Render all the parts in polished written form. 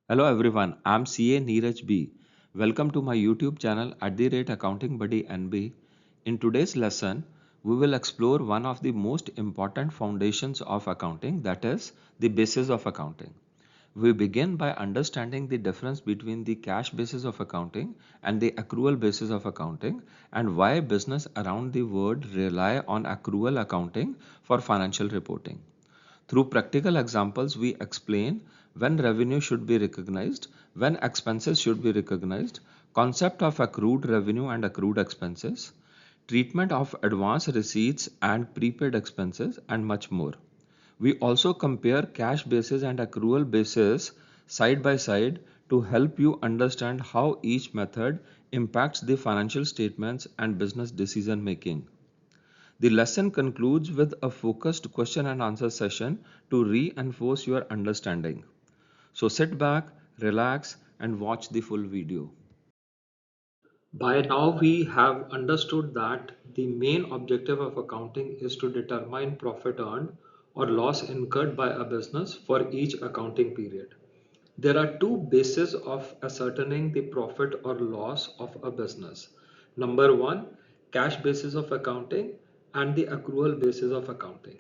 Hello everyone, I'm CA Neeraj B. Welcome to my YouTube channel @Accounting Buddy NB. In today's lesson, we will explore one of the most important foundations of accounting, that is, the basis of accounting. We begin by understanding the difference between the cash basis of accounting and the accrual basis of accounting, and why business around the world rely on accrual accounting for financial reporting. Through practical examples, we explain when revenue should be recognized, when expenses should be recognized, concept of accrued revenue and accrued expenses, treatment of advance receipts and prepaid expenses, and much more. We also compare cash basis and accrual basis side by side to help you understand how each method impacts the financial statements and business decision making. The lesson concludes with a focused question and answer session to reinforce your understanding. So sit back, relax, and watch the full video. By now, we have understood that the main objective of accounting is to determine profit earned or loss incurred by a business for each accounting period. There are two bases of ascertaining the profit or loss of a business. Number one, cash basis of accounting and the accrual basis of accounting.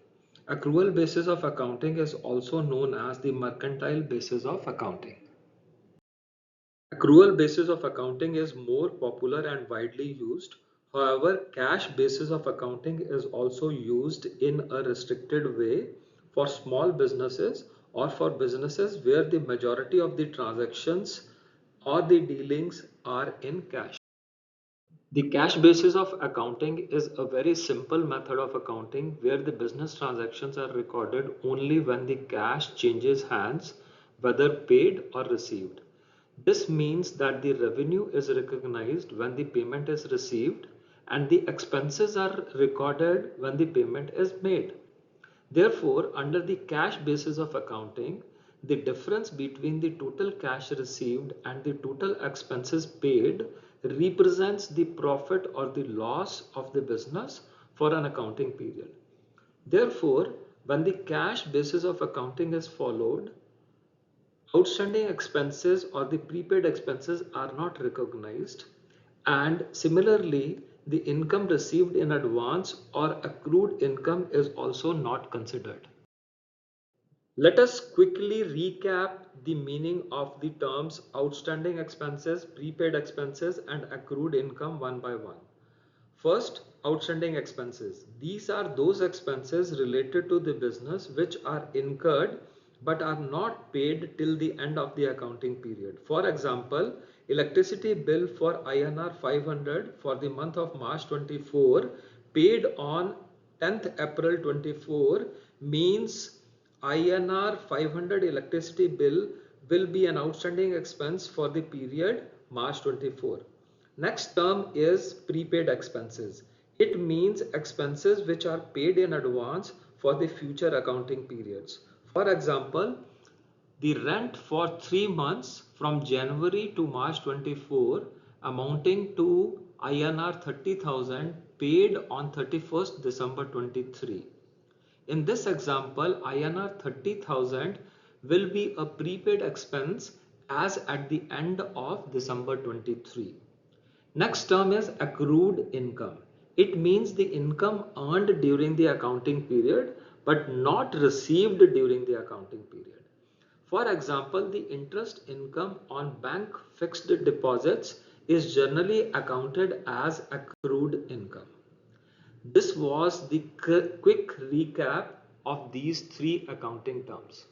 Accrual basis of accounting is also known as the mercantile basis of accounting. Accrual basis of accounting is more popular and widely used. However, cash basis of accounting is also used in a restricted way for small businesses or for businesses where the majority of the transactions or the dealings are in cash. The cash basis of accounting is a very simple method of accounting where the business transactions are recorded only when the cash changes hands, whether paid or received. This means that the revenue is recognized when the payment is received and the expenses are recorded when the payment is made. Therefore, under the cash basis of accounting, the difference between the total cash received and the total expenses paid represents the profit or the loss of the business for an accounting period. Therefore, when the cash basis of accounting is followed, outstanding expenses or the prepaid expenses are not recognized, and similarly, the income received in advance or accrued income is also not considered. Let us quickly recap the meaning of the terms outstanding expenses, prepaid expenses, and accrued income one by one. First, outstanding expenses. These are those expenses related to the business which are incurred but are not paid till the end of the accounting period. For example, electricity bill for INR 500 for the month of March 24 paid on 10th April 24 means INR 500 electricity bill will be an outstanding expense for the period March 24. Next term is prepaid expenses. It means expenses which are paid in advance for the future accounting periods. For example, the rent for 3 months from January to March 24 amounting to INR 30,000 paid on 31st December 23. In this example, INR 30,000 will be a prepaid expense as at the end of December 23. Next term is accrued income. It means the income earned during the accounting period but not received during the accounting period. For example, the interest income on bank fixed deposits is generally accounted as accrued income. This was the quick recap of these three accounting terms.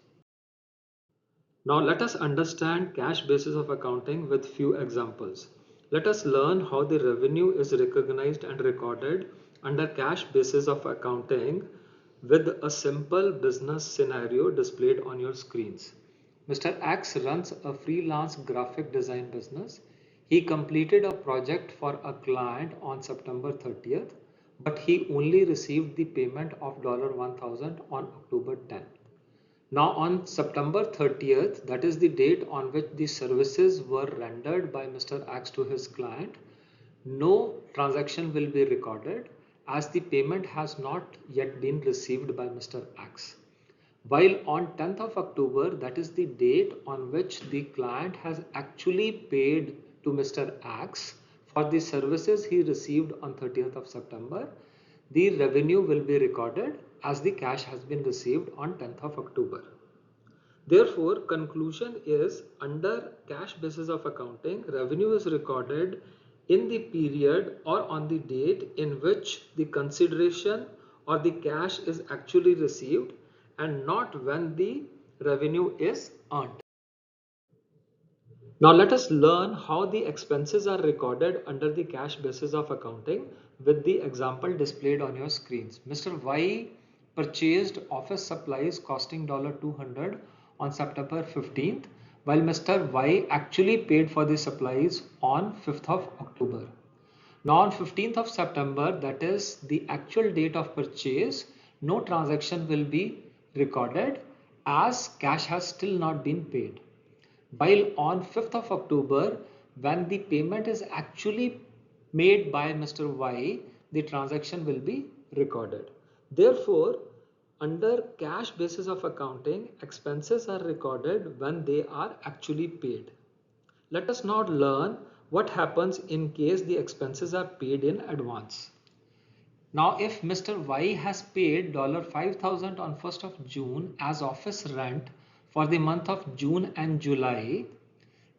Now let us understand cash basis of accounting with few examples. Let us learn how the revenue is recognized and recorded under cash basis of accounting with a simple business scenario displayed on your screens. Mr. X runs a freelance graphic design business. He completed a project for a client on September 30th, but he only received the payment of $1,000 on October 10th. Now on September 30th, that is the date on which the services were rendered by Mr. X to his client, no transaction will be recorded as the payment has not yet been received by Mr. X. While on 10th of October, that is the date on which the client has actually paid to Mr. X for the services he received on 30th of September, the revenue will be recorded as the cash has been received on 10th of October. Therefore, conclusion is under cash basis of accounting, revenue is recorded in the period or on the date in which the consideration or the cash is actually received and not when the revenue is earned. Now let us learn how the expenses are recorded under the cash basis of accounting with the example displayed on your screens. Mr. Y purchased office supplies costing $200 on September 15th, while Mr. Y actually paid for the supplies on 5th of October. Now on 15th of September, that is the actual date of purchase, no transaction will be recorded as cash has still not been paid. While on 5th of October, when the payment is actually made by Mr. Y, the transaction will be recorded. Therefore, under cash basis of accounting, expenses are recorded when they are actually paid. Let us now learn what happens in case the expenses are paid in advance. Now, if Mr. Y has paid $5,000 on 1st of June as office rent for the month of June and July,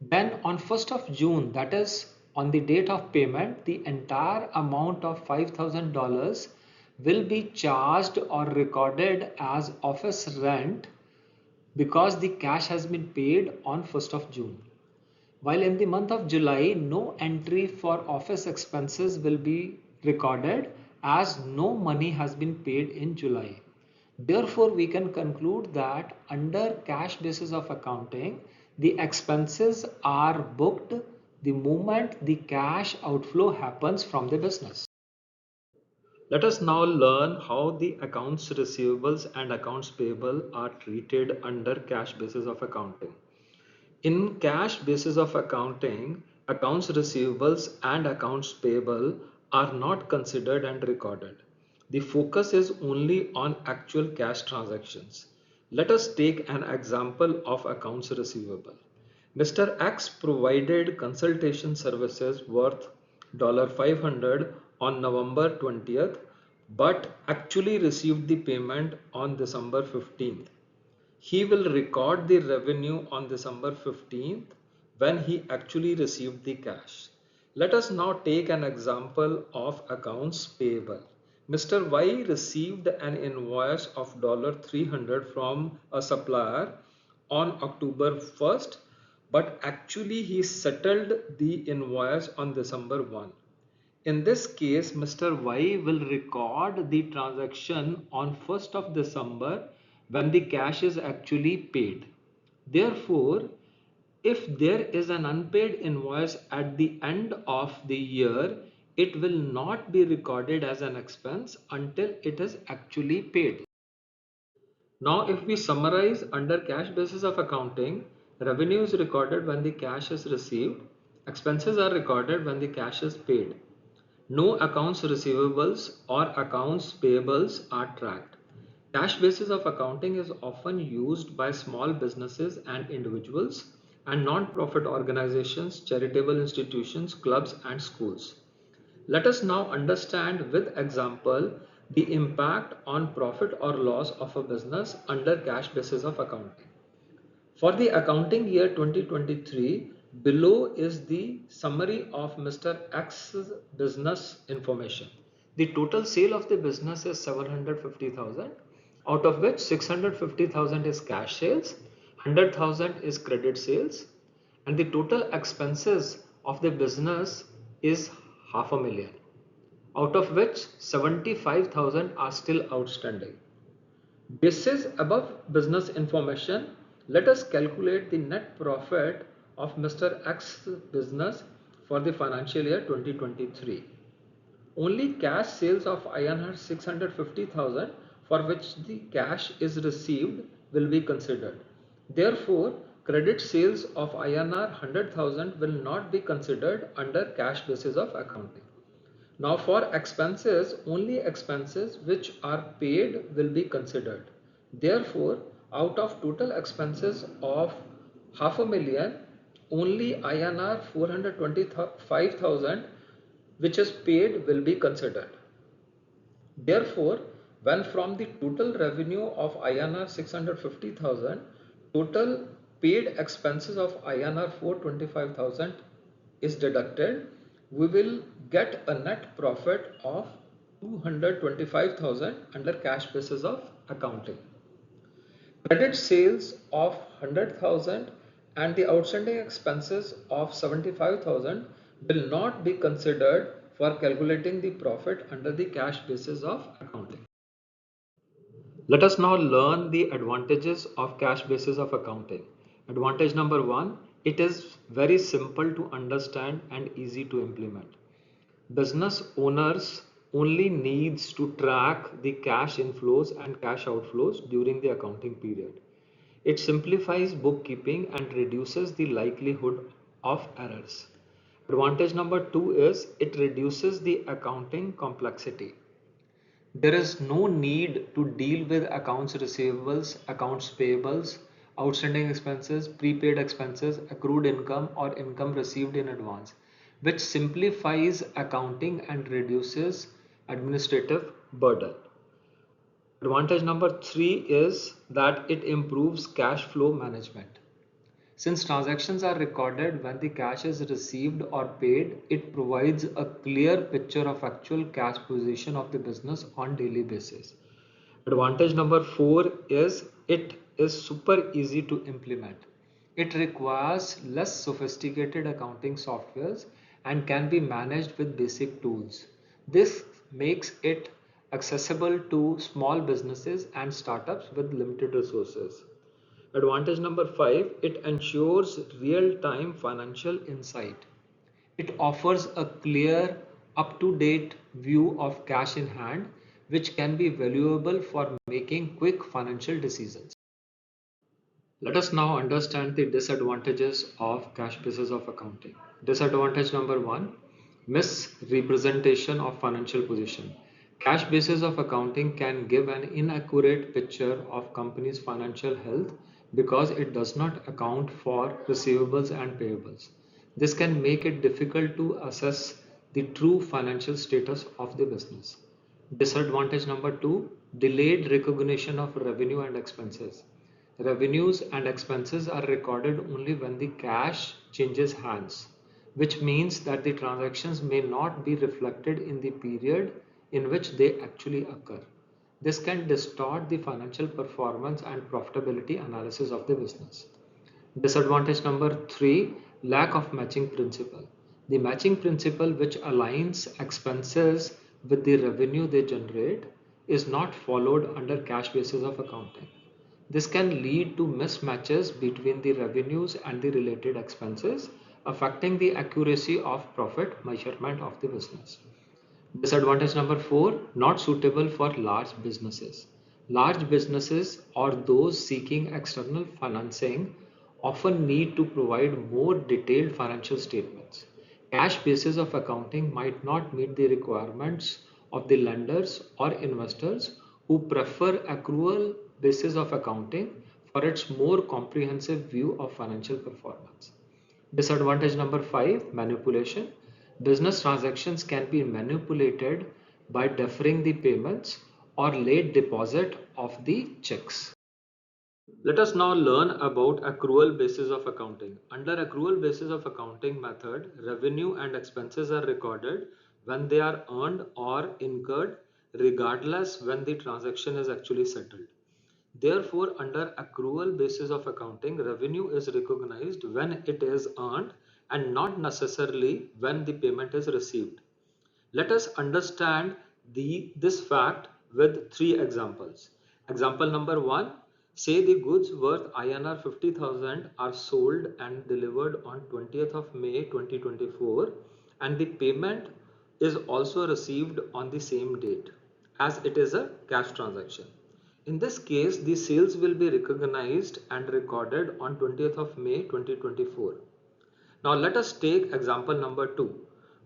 then on 1st of June, that is on the date of payment, the entire amount of $5,000 will be charged or recorded as office rent because the cash has been paid on 1st of June. While in the month of July, no entry for office expenses will be recorded as no money has been paid in July. Therefore, we can conclude that under cash basis of accounting, the expenses are booked the moment the cash outflow happens from the business. Let us now learn how the accounts receivables and accounts payable are treated under cash basis of accounting. In cash basis of accounting, accounts receivables and accounts payable are not considered and recorded. The focus is only on actual cash transactions. Let us take an example of accounts receivable. Mr. X provided consultation services worth $500 on November 20th, but actually received the payment on December 15th. He will record the revenue on December 15th when he actually received the cash. Let us now take an example of accounts payable. Mr. Y received an invoice of $300 from a supplier on October 1st, but actually he settled the invoice on December 1. In this case, Mr. Y will record the transaction on 1st of December when the cash is actually paid. Therefore, if there is an unpaid invoice at the end of the year, it will not be recorded as an expense until it is actually paid. Now, if we summarize under cash basis of accounting, revenue is recorded when the cash is received, expenses are recorded when the cash is paid. No accounts receivables or accounts payables are tracked. Cash basis of accounting is often used by small businesses and individuals and non-profit organizations, charitable institutions, clubs and schools. Let us now understand with example the impact on profit or loss of a business under cash basis of accounting. For the accounting year 2023, below is the summary of Mr. X's business information. The total sale of the business is 750,000, out of which 650,000 is cash sales, 100,000 is credit sales, and the total expenses of the business is half a million, out of which 75,000 are still outstanding. Basis above business information, let us calculate the net profit of Mr. X's business for the financial year 2023. Only cash sales of INR 650,000 for which the cash is received will be considered. Therefore, credit sales of INR 100,000 will not be considered under cash basis of accounting. Now for expenses, only expenses which are paid will be considered. Therefore, Out of total expenses of 500,000, only INR 425,000 which is paid will be considered. Therefore, when from the total revenue of INR 650,000, total paid expenses of INR 425,000 is deducted, we will get a net profit of 225,000 under cash basis of accounting. Credit sales of 100,000 and the outstanding expenses of 75,000 will not be considered for calculating the profit under the cash basis of accounting. Let us now learn the advantages of cash basis of accounting. Advantage number one, it is very simple to understand and easy to implement. Business owners only needs to track the cash inflows and cash outflows during the accounting period. It simplifies bookkeeping and reduces the likelihood of errors. Advantage number two is it reduces the accounting complexity. There is no need to deal with accounts receivables, accounts payables, outstanding expenses, prepaid expenses, accrued income, or income received in advance, which simplifies accounting and reduces administrative burden. Advantage number three is that it improves cash flow management. Since transactions are recorded when the cash is received or paid, it provides a clear picture of actual cash position of the business on daily basis. Advantage number four is it is super easy to implement. It requires less sophisticated accounting softwares and can be managed with basic tools. This makes it accessible to small businesses and startups with limited resources. Advantage number five, it ensures real-time financial insight. It offers a clear, up-to-date view of cash in hand, which can be valuable for making quick financial decisions. Let us now understand the disadvantages of cash basis of accounting. Disadvantage number one, misrepresentation of financial position. Cash basis of accounting can give an inaccurate picture of company's financial health because it does not account for receivables and payables. This can make it difficult to assess the true financial status of the business. Disadvantage number two, delayed recognition of revenue and expenses. Revenues and expenses are recorded only when the cash changes hands, which means that the transactions may not be reflected in the period in which they actually occur. This can distort the financial performance and profitability analysis of the business. Disadvantage number three, lack of matching principle. The matching principle, which aligns expenses with the revenue they generate, is not followed under cash basis of accounting. This can lead to mismatches between the revenues and the related expenses, affecting the accuracy of profit measurement of the business. Disadvantage number four, not suitable for large businesses. Large businesses or those seeking external financing often need to provide more detailed financial statements. Cash basis of accounting might not meet the requirements of the lenders or investors who prefer accrual basis of accounting for its more comprehensive view of financial performance. Disadvantage number five, manipulation. Business transactions can be manipulated by deferring the payments or late deposit of the checks. Let us now learn about accrual basis of accounting. Under accrual basis of accounting method, revenue and expenses are recorded when they are earned or incurred, regardless when the transaction is actually settled. Therefore, under accrual basis of accounting, revenue is recognized when it is earned and not necessarily when the payment is received. Let us understand this fact with three examples. Example number one, say the goods worth INR 50,000 are sold and delivered on 20th of May 2024 and the payment is also received on the same date as it is a cash transaction. In this case, the sales will be recognized and recorded on 20th of May 2024. Now let us take example number 2.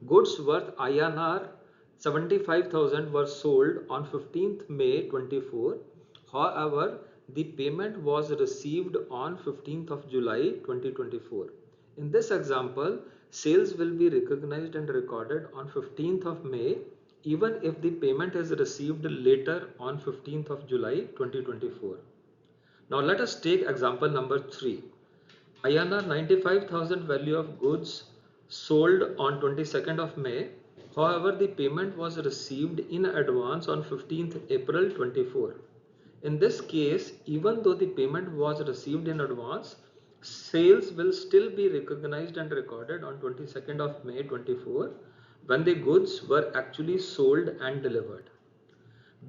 Goods worth INR 75,000 were sold on 15th May 24. However, the payment was received on 15th of July 2024. In this example, sales will be recognized and recorded on 15th of May even if the payment is received later on 15th of July 2024. Now let us take example number 3. INR 95,000 value of goods sold on 22nd of May. However, the payment was received in advance on 15th April 24. In this case, even though the payment was received in advance, sales will still be recognized and recorded on 22nd of May 24 when the goods were actually sold and delivered.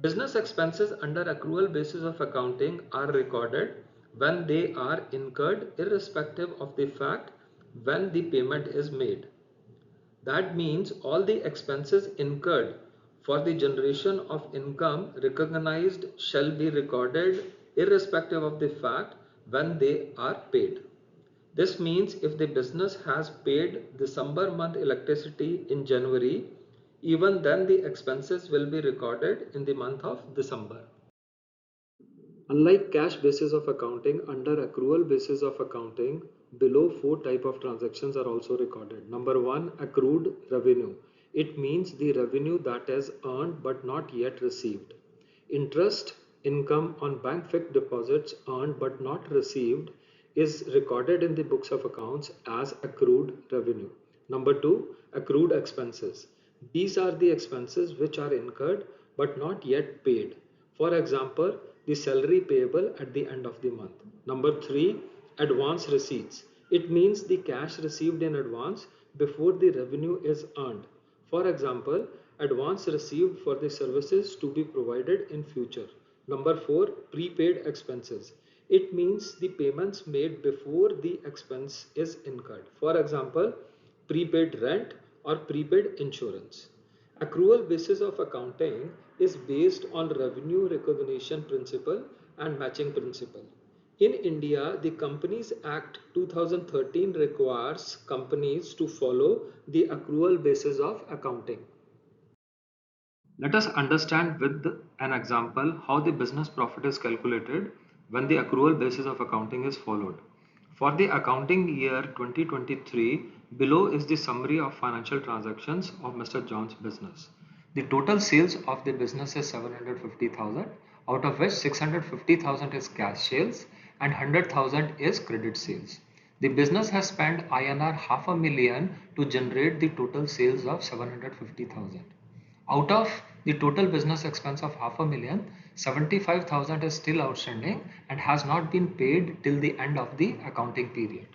Business expenses under accrual basis of accounting are recorded when they are incurred irrespective of the fact when the payment is made. That means all the expenses incurred for the generation of income recognized shall be recorded irrespective of the fact when they are paid. This means if the business has paid December month electricity in January, even then the expenses will be recorded in the month of December. Unlike cash basis of accounting, under accrual basis of accounting, below 4 types of transactions are also recorded. Number 1, accrued revenue. It means the revenue that is earned but not yet received. Interest income on bank fixed deposits earned but not received is recorded in the books of accounts as accrued revenue. Number 2, accrued expenses. These are the expenses which are incurred but not yet paid. For example, the salary payable at the end of the month. Number 3, advance receipts. It means the cash received in advance before the revenue is earned. For example, advance received for the services to be provided in future. Number 4, prepaid expenses. It means the payments made before the expense is incurred. For example, prepaid rent or prepaid insurance. Accrual basis of accounting is based on revenue recognition principle and matching principle. In India, the Companies Act 2013 requires companies to follow the accrual basis of accounting. Let us understand with an example how the business profit is calculated when the accrual basis of accounting is followed. For the accounting year 2023, below is the summary of financial transactions of Mr. John's business. The total sales of the business is 750,000, out of which 650,000 is cash sales and 100,000 is credit sales. The business has spent INR half a million to generate the total sales of 750,000. Out of the total business expense of half a million, 75,000 is still outstanding and has not been paid till the end of the accounting period.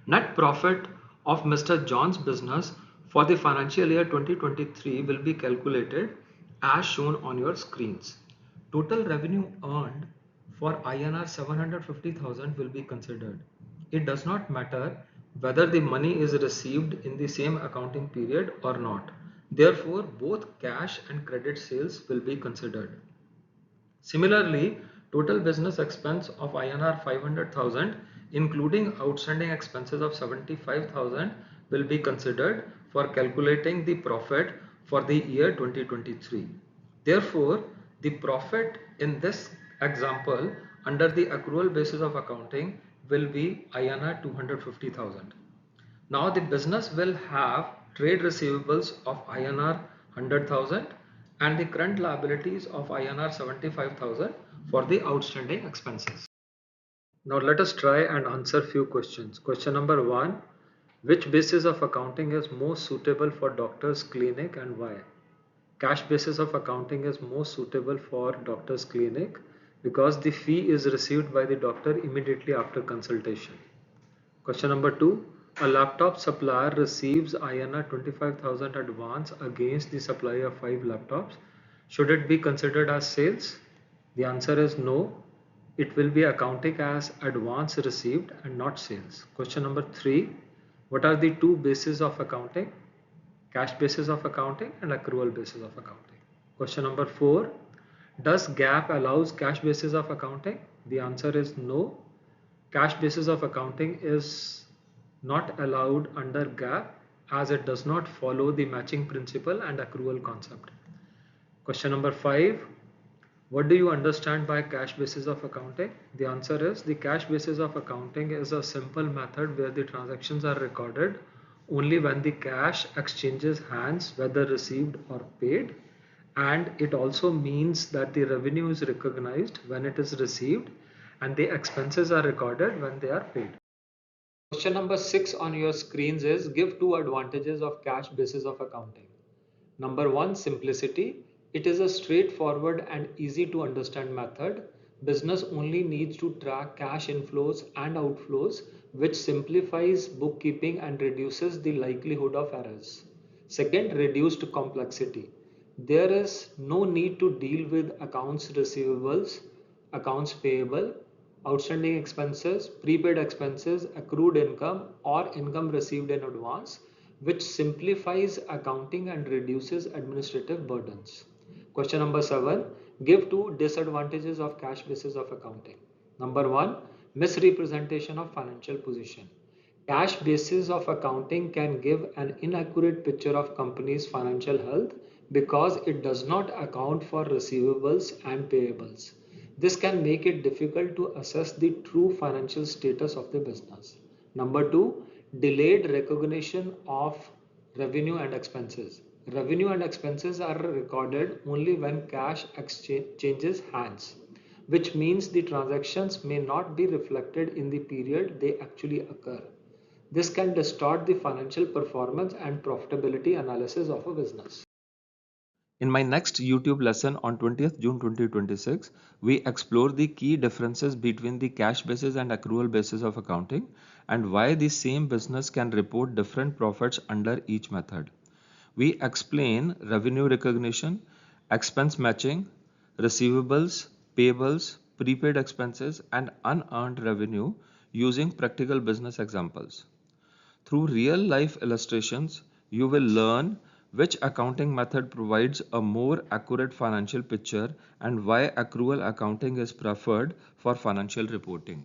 Net profit of Mr. John's business for the financial year 2023 will be calculated as shown on your screens. Total revenue earned for INR 750,000 will be considered. It does not matter whether the money is received in the same accounting period or not. Therefore, both cash and credit sales will be considered. Similarly, total business expense of INR 500,000 including outstanding expenses of 75,000 will be considered for calculating the profit for the year 2023. Therefore, the profit in this example under the accrual basis of accounting will be INR 250,000. Now the business will have trade receivables of INR 100,000 and the current liabilities of INR 75,000 for the outstanding expenses. Now let us try and answer few questions. Question number 1. Which basis of accounting is most suitable for doctor's clinic and why? Cash basis of accounting is most suitable for doctor's clinic because the fee is received by the doctor immediately after consultation. Question number 2. A laptop supplier receives INR 25,000 advance against the supply of 5 laptops. Should it be considered as sales? The answer is no. It will be accounted as advance received and not sales. Question number 3. What are the two bases of accounting? Cash basis of accounting and accrual basis of accounting. Question number 4. Does GAAP allows cash basis of accounting? The answer is no. Cash basis of accounting is not allowed under GAAP as it does not follow the matching principle and accrual concept. Question number 5. What do you understand by cash basis of accounting? The answer is the cash basis of accounting is a simple method where the transactions are recorded only when the cash exchanges hands, whether received or paid. And it also means that the revenue is recognized when it is received and the expenses are recorded when they are paid. Question number 6 on your screens is give two advantages of cash basis of accounting. Number one, simplicity. It is a straightforward and easy to understand method. Business only needs to track cash inflows and outflows, which simplifies bookkeeping and reduces the likelihood of errors. Second, reduced complexity. There is no need to deal with accounts receivables, accounts payable, outstanding expenses, prepaid expenses, accrued income, or income received in advance, which simplifies accounting and reduces administrative burdens. Question number 7. Give two disadvantages of cash basis of accounting. Number 1. Misrepresentation of financial position. Cash basis of accounting can give an inaccurate picture of company's financial health because it does not account for receivables and payables. This can make it difficult to assess the true financial status of the business. Number 2, delayed recognition of revenue and expenses. Revenue and expenses are recorded only when cash changes hands, which means the transactions may not be reflected in the period they actually occur. This can distort the financial performance and profitability analysis of a business. In my next YouTube lesson on 20th June 2026, we explore the key differences between the cash basis and accrual basis of accounting and why the same business can report different profits under each method. We explain revenue recognition, expense matching, receivables, payables, prepaid expenses, and unearned revenue using practical business examples. Through real-life illustrations, you will learn which accounting method provides a more accurate financial picture and why accrual accounting is preferred for financial reporting.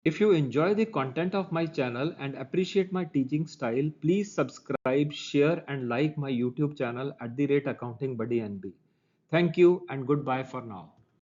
If you enjoy the content of my channel and appreciate my teaching style, please subscribe, share and like my YouTube channel @AccountingBuddyNB. Thank you and goodbye for now.